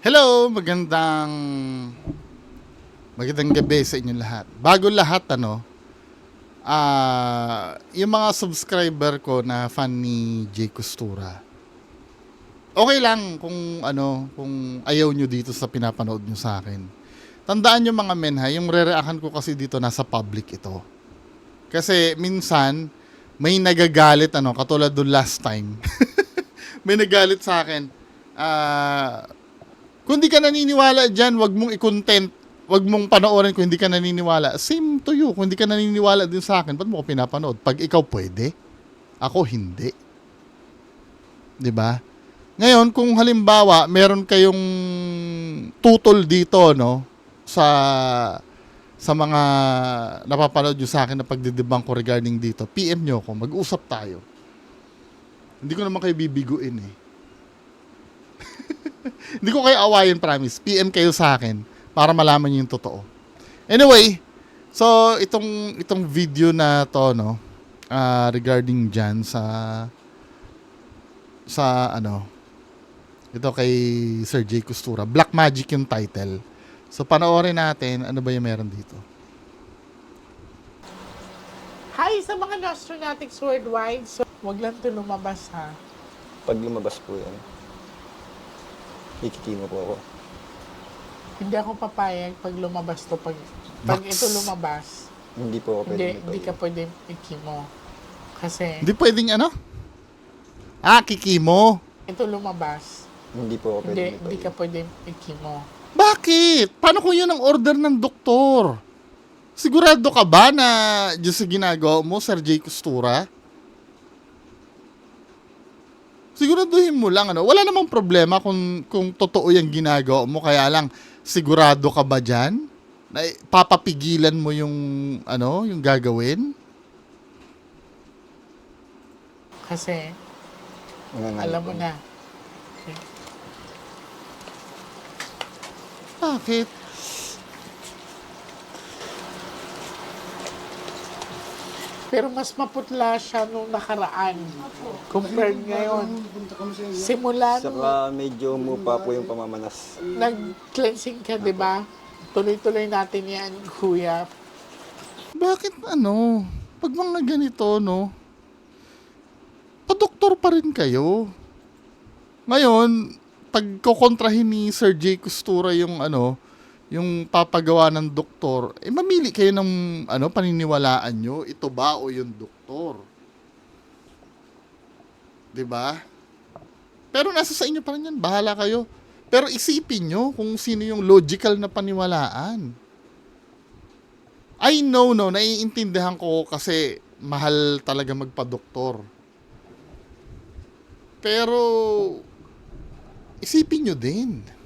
Hello, magandang gabi sa inyong lahat. Bago lahat yung mga subscriber ko na fan ni Jay Costura. Okay lang kung ayaw nyo dito sa pinapanood nyo sa akin. Tandaan nyo mga menha, yung re-reaction ko kasi dito nasa public ito. Kasi minsan may nagagalit katulad do last time. May nagalit sa akin. Kung di ka naniniwala dyan, wag mong i-content. Wag mong panoorin kung hindi ka naniniwala. Same to you. Kung hindi ka naniniwala din sa akin, ba't mo ko pinapanood? Pag ikaw pwede, ako hindi. 'Di ba? Ngayon, kung halimbawa, meron kayong tutol dito, sa mga napapanood nyo sa akin na pagdidibang ko regarding dito, PM nyo ako, mag-usap tayo. Hindi ko naman kayo bibiguin eh. Hindi ko kayo awayin, promise. PM kayo sa akin para malaman niyo yung totoo. Anyway, so itong video na to regarding diyan ito kay Sir Jay Costura. Black Magic yung title. So panoorin natin ano ba yung meron dito. Hi sa mga Nostronatics worldwide. So, wag lang ito lumabas ha. Pag lumabas po yan, ikikimo po ako. Hindi ako papayag pag lumabas to. Pag ito lumabas, Hindi po ako pwede hindi ka pwede ikimo. Kasi Hindi pwedeng kikimo. ito lumabas, Hindi po ako pwede hindi ka pwede ikimo. Bakit? Paano kung yun ang order ng doktor? Sigurado ka ba na Diyos sa ginagawa mo, Sir Jay Costura? Siguraduhin mo lang, wala namang problema kung totoo yung ginagawa mo, kaya lang, sigurado ka ba dyan? Na papapigilan mo yung gagawin? Kasi, Nangangalit alam po. mo na, Bakit? pero mas maputla siya nung nakaraan. Compared ngayon. Simula nung Saka medyo umupa po yung pamamanas. nag-cleansing ka, di ba? Tuloy-tuloy natin yan, kuya. Bakit pag mga ganito, pa-doktor pa rin kayo. Ngayon, pag kukontrahin ni Sir Jay Costura yung yung papagawa ng doktor, mamili kayo ng paniniwalaan nyo, ito ba o yung doktor. 'Di ba? Pero nasa sa inyo pa rin yan, bahala kayo. Pero isipin nyo kung sino yung logical na paniwalaan. I know, naiintindihan ko kasi mahal talaga magpa-doktor. Pero isipin nyo din.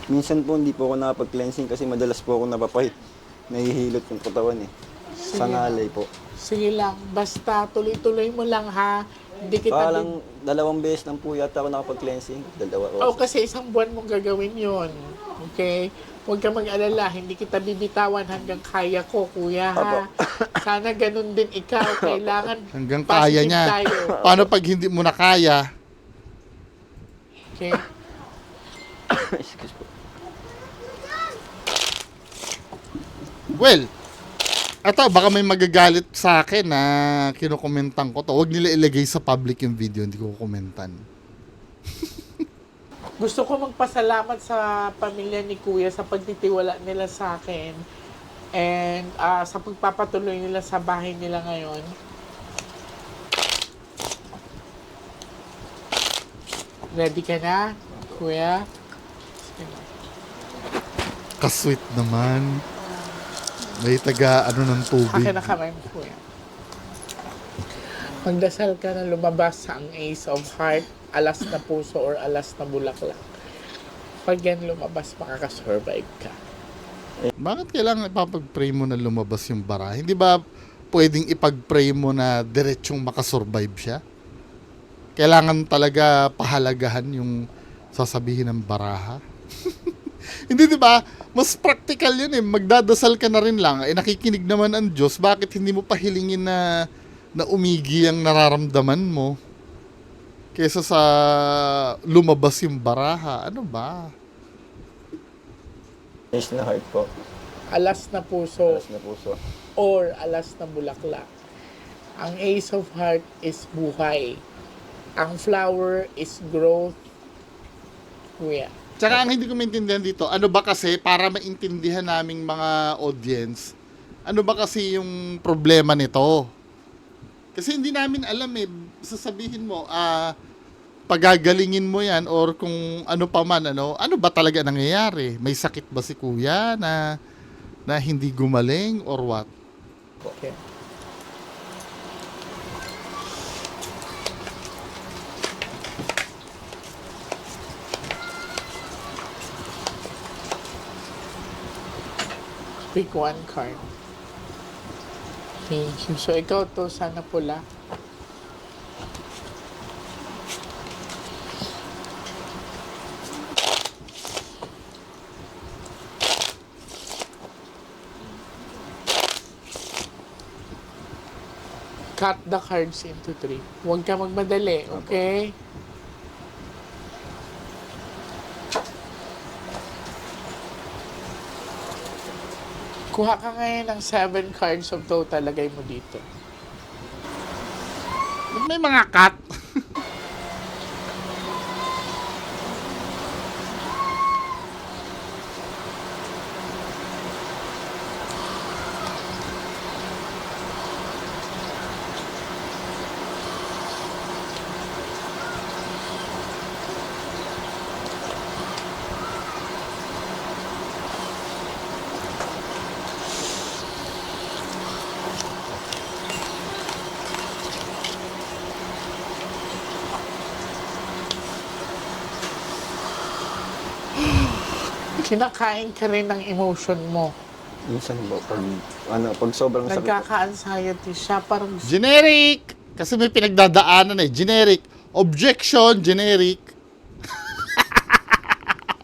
Minsan po hindi po ako nakapag-cleansing kasi madalas po ako napapahit. Nahihilot yung katawan eh. Sa ngalay po. Sige lang, basta tuloy-tuloy mo lang ha. Hindi kita Parang 2 beses lang po yata ako nakapag-cleansing. 2 Oh, oras. kasi isang buwan mong gagawin yon. Okay? Huwag ka mag-alala, hindi kita bibitawan hanggang kaya ko, kuya, ha? Sana ganun din ikaw. Kailangan Hanggang kaya positive niya. tayo. Paano pag hindi mo na kaya? Okay? Excuse po. Well, eto, baka may magagalit sa akin na kinukomentan ko to. Huwag nila ilagay sa public yung video, hindi ko komentan. Gusto ko magpasalamat sa pamilya ni kuya sa pagtitiwala nila sa akin and sa pagpapatuloy nila sa bahay nila ngayon. Ready ka na, kuya? Kasweet naman. May taga ng tubig. Akin na kamay mo, kuya. Magdasal ka na lumabas ang Ace of Heart, alas na puso or alas na bulaklak. Pag yan lumabas, makakasurvive ka. Bakit kailangan ipapag-pray mo na lumabas yung bara? Hindi ba pwedeng ipag-pray mo na diretsong makasurvive siya? Kailangan talaga pahalagahan yung sasabihin ng baraha? Hindi, di ba? Mas practical yun eh. Magdadasal ka na rin lang. Nakikinig naman ang Diyos. Bakit hindi mo pahilingin na umigi ang nararamdaman mo? kesa sa lumabas yung baraha. Ano ba? Ace na heart po. Alas na puso Alas na puso. or alas na bulaklak. Ang Ace of Heart is buhay. Ang flower is growth. Kuya. Tsaka ang hindi ko maintindihan dito, ano ba kasi, para maintindihan naming mga audience, ano ba kasi yung problema nito? Kasi hindi namin alam eh, sasabihin mo, pagagalingin mo yan or kung ano pa man, ano ba talaga nangyayari? May sakit ba si kuya na hindi gumaling or what? Okay. Pick one card. Thank you. So, ikaw to, sana pula. Cut the cards into 3. Huwag ka magmadali, okay? Kuha ka ngayon ng 7 cards of total, lagay mo dito. Ba't may mga cut? Kinakain ka rin ng emotion mo. Minsan po, pag sobrang sakit po. Nagkaka-anxiety siya. Parang Generic! Kasi may pinagdadaanan eh. Generic. Objection, generic.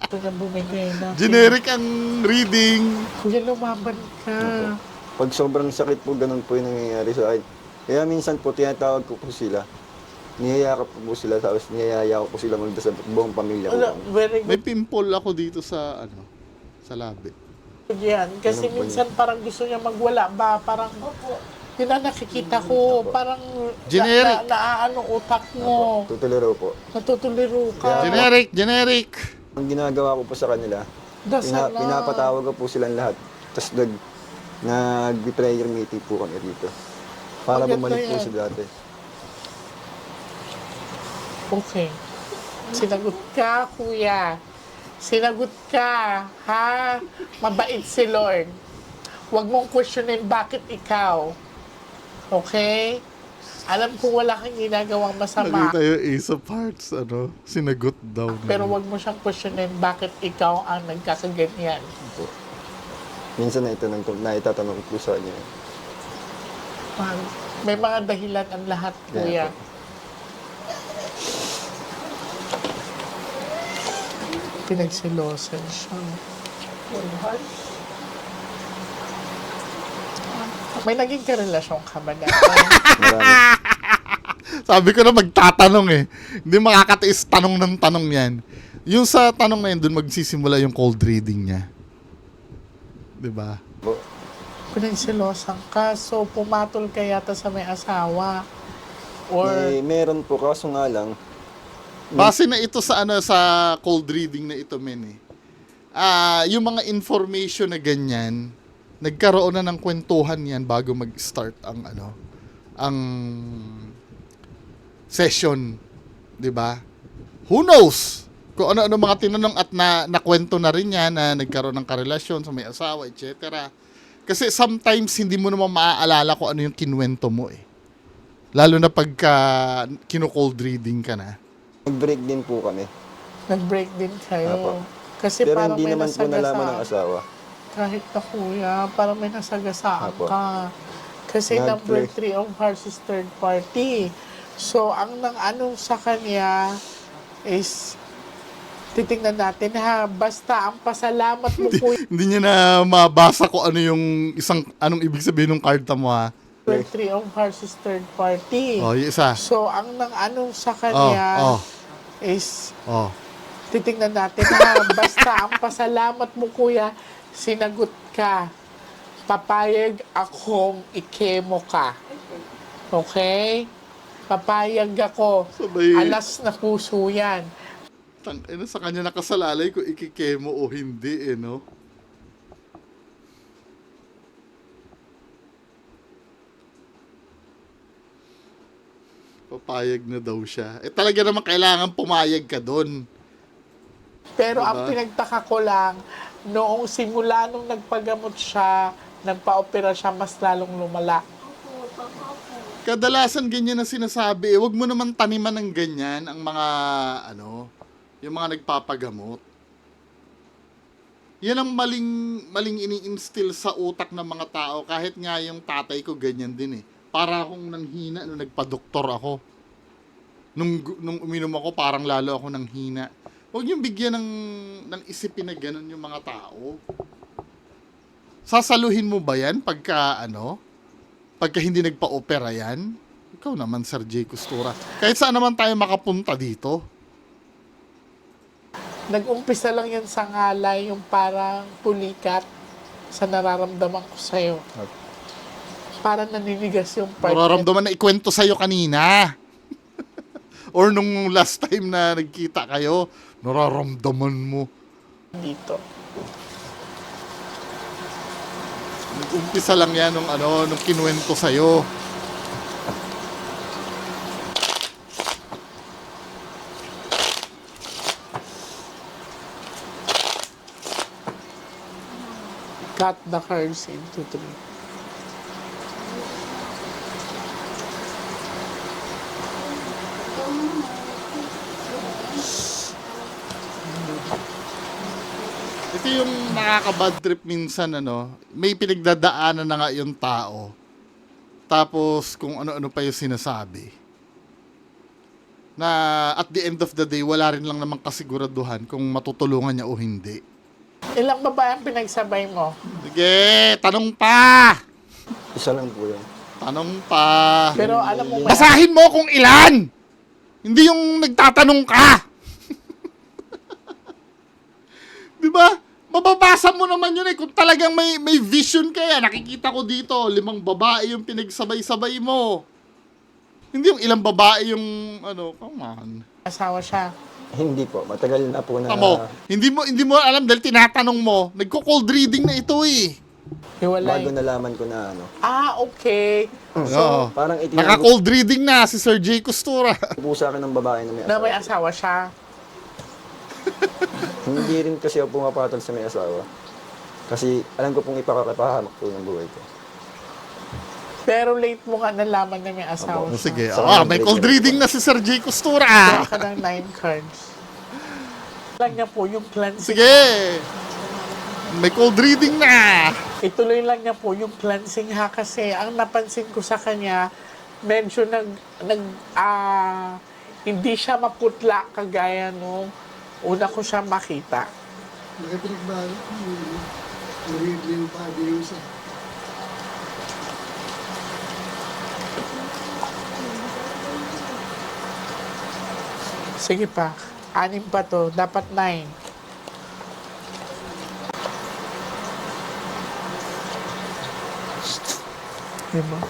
ito na bumigay na. Generic ang reading. Kuya, lumaban ka. Pag sobrang sakit po, ganun po yung nangyayari sa akin. Kaya minsan po, tinatawag ko po sila. Niyayakap ko po sila, tapos niyayaya ko po sila magdasal buong pamilya ko. Very May good pimple ako dito sa sa labi. yan. Kasi Ganun po minsan parang gusto niya magwala ba? Parang, yun ang nakikita ko. Parang, Generic. naaano utak mo. Tutuliro po. Natutuliro ka. Generic, generic. Ang ginagawa ko po sa kanila, Dasal na. pinapatawag ko po silang lahat. Tapos nag-prayer meeting po kami dito. Para Maganda bumalik po yan. sa dati. Okay. Sinagot ka, kuya. Sinagot ka, ha? Mabait si Lord. Huwag mong questionin bakit ikaw. Okay? Alam ko wala kang ginagawang masama. Nakita yung Ace of Hearts, sinagot daw. Pero huwag mo siyang questionin bakit ikaw ang nagkakaganyan. Minsan na ito naitatanong ko po sa inyo. May mga dahilan ang lahat, kuya. Kaya po. Pinagsilosan siya. May naging karelasyon ka ba dati? Marami. Sabi ko na magtatanong eh. Hindi makakatiis tanong ng tanong yan. Yung sa tanong na yun, dun magsisimula yung cold reading niya. Diba? Po. Pinagsilosan ka, so pumatol ka yata sa may asawa. Or, Meron po, kaso nga lang, Base na ito sa sa cold reading na ito, men eh. Yung mga information na ganyan, nagkaroon na ng kwentuhan yan bago mag-start ang session, 'di ba? Who knows? Kung ano-ano mga tinanong at nakwento na rin yan na nagkaroon ng karelasyon sa may asawa, etc. Kasi sometimes hindi mo naman maaalala kung ano yung kinwento mo eh. Lalo na pagka kino-cold reading ka na. nag-break din po kami. nag-break din kayo. Apo. Kasi Pero parang hindi may naman po nalaman ng nasagasaan. asawa. Kahit na kuya, parang may nasagasaan Apo. ka. Kasi number Nag-break. 3 of hearts is third party. So, ang nang sa kanya is titingnan natin ha, basta ang pasalamat mo kuya. Hindi niya na mabasa ko ano yung anong ibig sabihin ng karta mo ha. Three of Hearts is third party. Oh, yung isa. So, ang nang ano sa Oh, kanya oh, is, oh. titingnan natin ha, basta ang pasalamat mo kuya, sinagot ka. Papayag akong ikemo ka. Okay? Papayag ako. Sabay- Alas na puso yan. Sa kanya nakasalalay kung ikikemo o hindi, no? Papayag na daw siya. Talaga naman kailangan pumayag ka doon. Pero ang Diba? pinagtaka ko lang, noong simula nung nagpagamot siya, nagpa-opera siya, mas lalong lumala. Kadalasan ganyan na sinasabi. Huwag mo naman taniman ng ganyan ang mga, yung mga nagpapagamot. Yan ang maling ini-instill sa utak ng mga tao. Kahit nga yung tatay ko ganyan din eh. Para akong nanghina nung nagpa-doktor ako. Nung uminom ako, parang lalo ako nanghina. Huwag yung bigyan ng isipin na ganun yung mga tao. Sasaluhin mo ba yan pagka hindi nagpa-opera yan? Ikaw naman, Sir J. Costura. Kahit saan naman tayo makapunta dito. Nag-umpisa lang yan sa ngalay, yung parang pulikat sa nararamdaman ko sa'yo. Parang naninigas yung part. Nararamdaman na ikwento sa'yo kanina. Or nung last time na nagkita kayo, nararamdaman mo. Dito. Nag-umpisa lang yan nung kinuwento sa'yo. Cut the cards into three. Ito yung nakaka-bad trip minsan, may pinagdadaanan na nga yung tao. Tapos kung ano-ano pa yung sinasabi. Na at the end of the day, wala rin lang namang kasiguraduhan kung matutulungan niya o hindi. Ilang babae ang pinagsabay mo? Sige, tanong pa! Isa lang po yun. Tanong pa. Pero alam mo, Basahin mo kung ilan! Hindi yung nagtatanong ka! Di ba? Mababasa mo naman yun eh. Kung talagang may vision kaya, nakikita ko dito, 5 babae yung pinagsabay-sabay mo. Hindi yung ilang babae yung, come on. asawa siya. Hindi po, matagal na po na... Tamo, hindi mo alam dahil tinatanong mo, nagko-cold reading na ito eh. Hiwalay. Bago nalaman ko na Okay. Oo. Parang itinago Naka-cold reading na si Sir J. Costura. po sa akin ng babae na may Na may asawa. asawa siya. Hindi rin kasi ako pumapatol sa may asawa. Kasi alam ko pong ipakapahamak po ng buhay ko. Pero late mo nga nalaman na may asawa siya. Sige, Sa may break cold na reading po. na si Sir J. Costura. Kaya ka ng 9 cards. Lang niya po yung cleansing. Sige. May cold reading na. Ituloy lang niya po yung cleansing ha kasi ang napansin ko sa kanya, medyo hindi siya maputla kagaya nung una ko siya makita. Nakipinagbalot mo. Narinig pa, di yung isa. Sige pa, 6 pa to, dapat 9. Diba?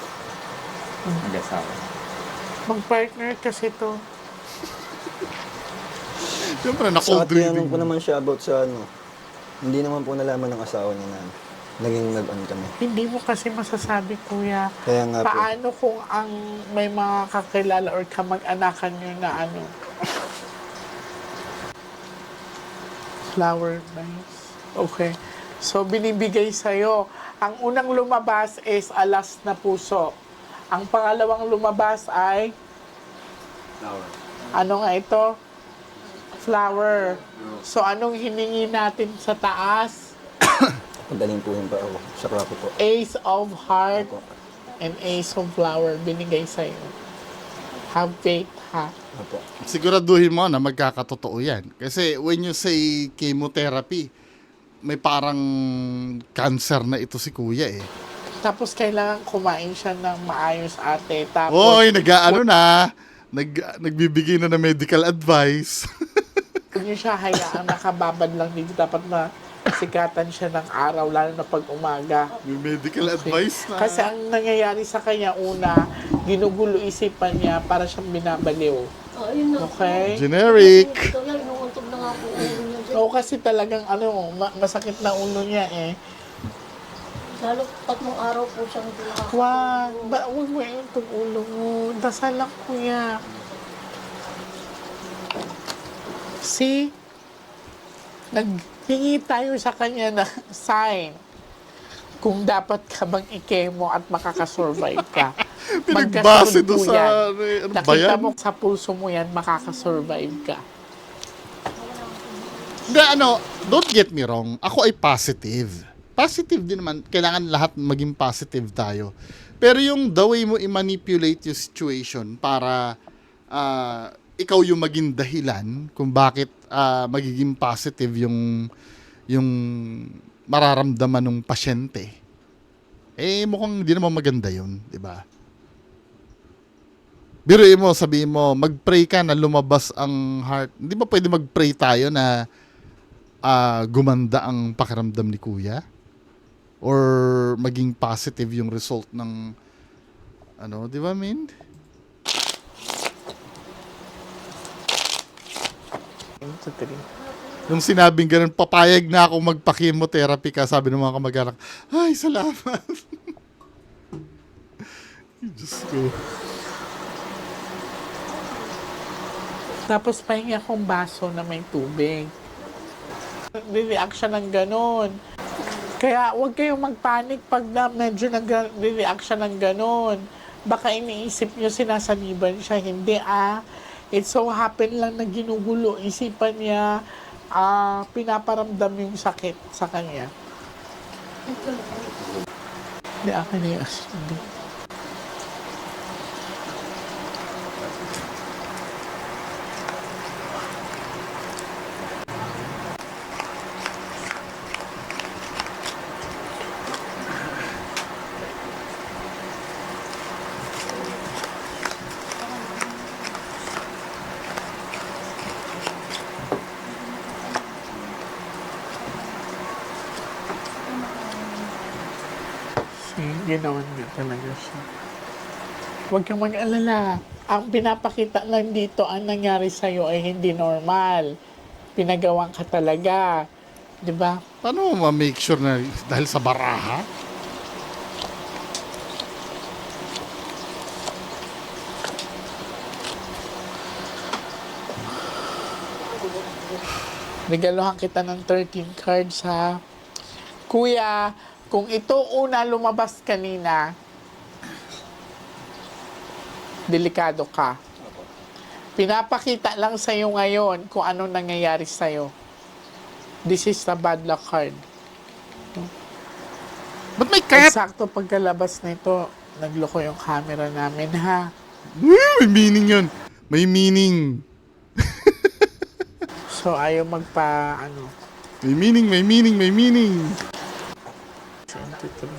Mag-asawa. Mag-partner kasi to. Siyempre, Sa na-cold tinanong reading. ko naman siya about sa hindi naman po nalaman ng asawa niya na naging nag-on kami. Hindi mo kasi masasabi, kuya. Kaya nga po, Paano kung ang may mga kakilala or kamag-anakan nyo na flower nice. Okay. So, binibigay sa'yo. Ang unang lumabas is alas na puso. Ang pangalawang lumabas ay, Flower. ano nga ito? Flower. So, anong hiningi natin sa taas? padaling po yung pa ako sa klako po. Ace of heart Opo. and ace of flower binigay sa'yo. Have faith, ha? Opo. Siguraduhin mo na magkakatotoo yan. Kasi when you say chemotherapy, may parang cancer na ito si kuya eh. Tapos kailangan kumain siya ng maayos, ate. Tapos, Oy, nag-ano na. Nagbibigay na ng medical advice. huwag niyo siya hayaang nakababad lang dito. Dapat na sikatan siya ng araw, lalo na pag umaga. May medical advice na. Kasi ang nangyayari sa kanya, una, ginugulo isipan niya para siyang binabaliw. Ayun na. Okay? Generic. Ito yan, inuuntog na nga po ulo niya dyan. Oo, kasi talagang masakit na ulo niya eh. Lalo 3 araw po siyang hindi nakakatulog. Huwag mo yung ulo mo. Dasal lang, kuya. See? Naghingi tayo sa kanya na sign kung dapat ka bang i-chemo at makakasurvive ka. Pinagbase doon Magkasunod po sa... yan. Ano ba Nakita yan? mo sa pulso mo yan, makakasurvive ka. Hindi, don't get me wrong. Ako ay positive. Positive din naman. Kailangan lahat maging positive tayo. Pero yung the way mo i-manipulate yung situation para ikaw yung maging dahilan kung bakit magiging positive yung mararamdaman ng pasyente, mukhang hindi naman maganda yun, di ba? Biruin mo, sabihin mo, mag-pray ka na lumabas ang heart. Hindi ba pwede mag-pray tayo na gumanda ang pakiramdam ni kuya? Or maging positive yung result ng di ba, Min? Nung sinabing ganun, papayag na ako magpa-chemotherapy ka, sabi ng mga kamag-anak, ay, salamat. Diyos ko. Tapos pahingi akong baso na may tubig. React siya ng ganun. Kaya huwag kayong magpanik pag medyo nag-react siya ng ganun. Baka iniisip nyo sinasaniban siya. Hindi It so happen lang na ginugulo. Isipan niya, pinaparamdam yung sakit sa kanya. Hindi, akin na yung hindi. Ginawan nga talaga siya. Huwag kang mag-alala. Ang pinapakita lang dito, ang nangyari sa'yo ay hindi normal. Pinagawan ka talaga. Di ba? Paano mo ma-make sure na dahil sa baraha? Regaluhan kita ng 13 cards, ha? Kuya, kung ito una lumabas kanina, delikado ka. Pinapakita lang sa'yo ngayon kung anong nangyayari sa'yo. This is the bad luck card. Ba't may cat? Eksakto pagkalabas nito, nagloko yung camera namin, ha? May meaning yun. May meaning. So, ayaw May meaning, may meaning, may meaning. 23.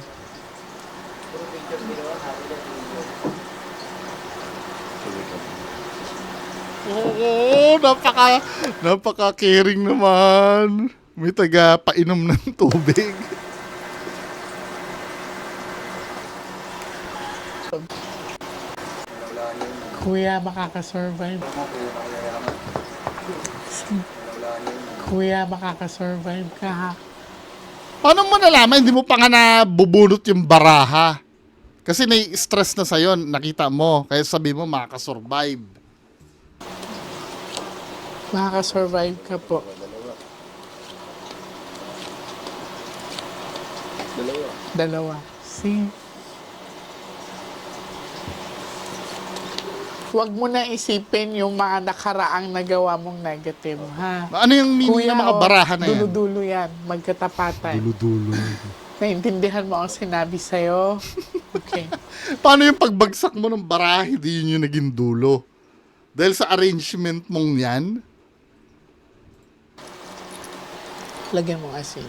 Oo, napaka-caring naman. May taga-painom ng tubig. Kuya, makakasurvive. Kuya, makakasurvive ka, ha? Paano mo nalaman? Hindi mo pa nga nabubunot yung baraha. Kasi nai-stress na sa'yo, nakita mo. Kaya sabi mo, makakasurvive. Makakasurvive ka po. Dalawa. See? Huwag mo na isipin yung mga nakaraang nagawa mong negative, ha? Ano yung meaning ng mga baraha na yan? Dulo-dulo yan. Magkatapatan. Dulo-dulo. Naintindihan mo ang sinabi sa'yo? Okay. Paano yung pagbagsak mo ng baraha, hindi yun yung naging dulo? Dahil sa arrangement mong yan? Lagyan mo asin.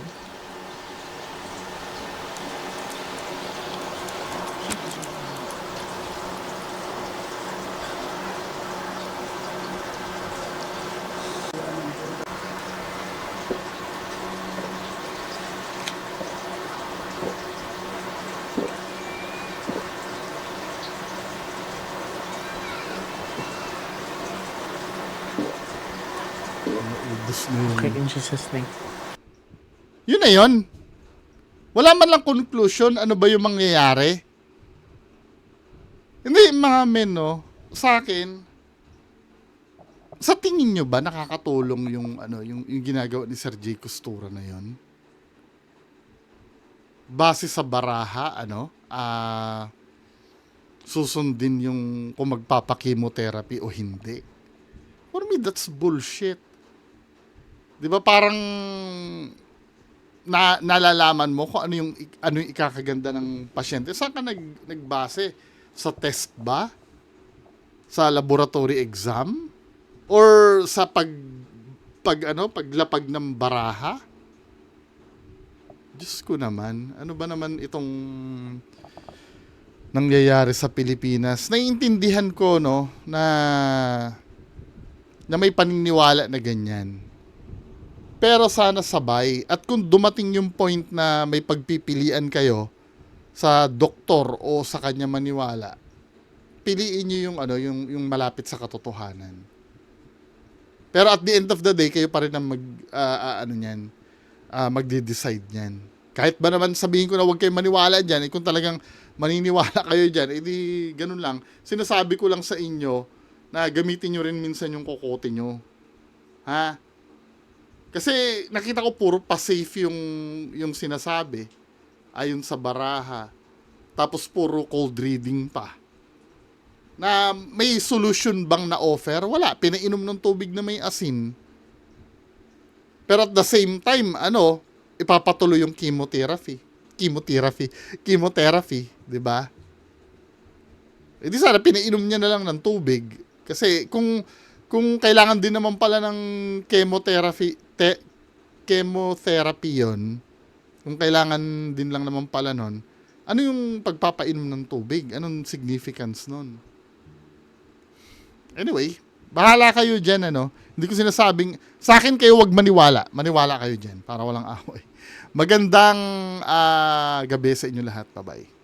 Ubus na yun. Okay, in Jesus' name. Yun na yun. Wala man lang conclusion, ano ba yung mangyayari? Hindi, mga men, no? Sa akin, sa tingin nyo ba nakakatulong yung, yung ginagawa ni Sir J. Costura na yun? Base sa baraha, susundin yung kung magpapakimotherapy o hindi. For me, that's bullshit. Di ba parang nalalaman mo kung ano yung ikakaganda ng pasyente. Saan ka nagbase? Sa test ba? Sa laboratory exam? Or sa paglapag ng baraha? Diyos ko naman, ano ba naman itong nangyayari sa Pilipinas? Naiintindihan ko, no, na may paniniwala na ganyan. Pero sana sabay. At kung dumating yung point na may pagpipilian kayo sa doktor o sa kanya maniwala, piliin niyo yung malapit sa katotohanan. Pero at the end of the day, kayo pa rin ang magde-decide niyan. Kahit ba naman sabihin ko na huwag kayong maniwala dyan, kung talagang maniniwala kayo dyan, edi ganun lang. Sinasabi ko lang sa inyo na gamitin nyo rin minsan yung kokote nyo. Ha? Kasi nakita ko puro pa-safe yung sinasabi. Ayon sa baraha. Tapos puro cold reading pa. Na may solution bang na offer? Wala. Pinainom ng tubig na may asin. Pero at the same time, ipapatuloy yung chemotherapy, 'di ba? Eh di sana pinainom niya na lang ng tubig kasi kung kailangan din naman pala ng chemotherapy 'yon, kung kailangan din lang naman pala nun, ano yung pagpapainom ng tubig? Anong significance nun? Anyway, bahala kayo dyan, Hindi ko sinasabing, sa akin kayo wag maniwala. Maniwala kayo dyan para walang away. Magandang gabi sa inyo lahat. Bye-bye.